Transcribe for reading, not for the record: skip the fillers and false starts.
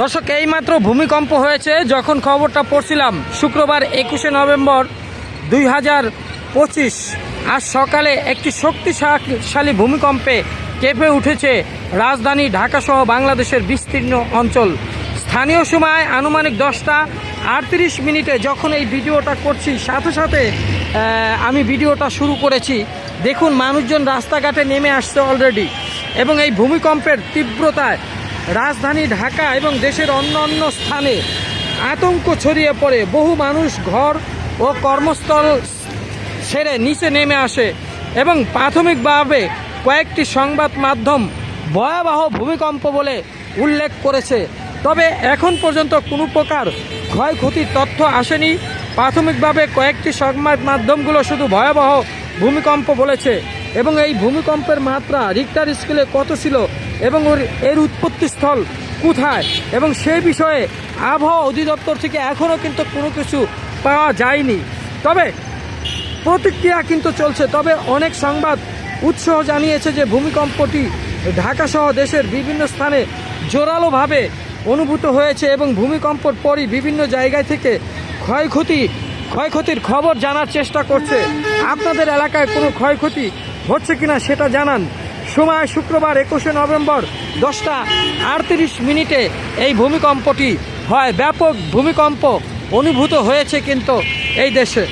দর্শক, এইমাত্র ভূমিকম্প হয়েছে। যখন খবরটা পড়ছিলাম শুক্রবার 21শে নভেম্বর 2025 আজ সকালে একটি শক্তিশালী ভূমিকম্পে কেঁপে উঠেছে রাজধানী ঢাকাসহ বাংলাদেশের বিস্তীর্ণ অঞ্চল। স্থানীয় সময় আনুমানিক 10:38 যখন এই ভিডিওটা করছি, সাথে সাথে আমি ভিডিওটা শুরু করেছি। দেখুন, মানুষজন রাস্তাঘাটে নেমে আসছে অলরেডি, এবং এই ভূমিকম্পের তীব্রতায় রাজধানী ঢাকা এবং দেশের অন্যান্য স্থানে আতঙ্ক ছড়িয়ে পড়ে। বহু মানুষ ঘর ও কর্মস্থল ছেড়ে নিচে নেমে আসে এবং প্রাথমিকভাবে কয়েকটি সংবাদ মাধ্যম ভয়াবহ ভূমিকম্প বলে উল্লেখ করেছে। তবে এখন পর্যন্ত কোনো প্রকার ক্ষয়ক্ষতির তথ্য আসেনি। প্রাথমিকভাবে কয়েকটি সংবাদ মাধ্যমগুলো শুধু ভয়াবহ ভূমিকম্প বলেছে, এবং এই ভূমিকম্পের মাত্রা রিক্টার স্কেলে কত ছিল এবং এর উৎপত্তিস্থল কোথায়, এবং সেই বিষয়ে আবহাওয়া অধিদপ্তর থেকে এখনও কিন্তু কোনো কিছু পাওয়া যায়নি। তবে প্রতিক্রিয়া কিন্তু চলছে। তবে অনেক সংবাদ উৎস জানিয়েছে যে ভূমিকম্পটি ঢাকাসহ দেশের বিভিন্ন স্থানে জোরালোভাবে অনুভূত হয়েছে, এবং ভূমিকম্পর পরই বিভিন্ন জায়গায় থেকে ক্ষয়ক্ষতির খবর জানার চেষ্টা করছে। আপনাদের এলাকায় কোনো ক্ষয়ক্ষতি হচ্ছে কিনা সেটা জানান। সময় শুক্রবার 21শে নভেম্বর 10:38 এই ভূমিকম্পটি হয়। ব্যাপক ভূমিকম্প অনুভূত হয়েছে কিন্তু এই দেশে।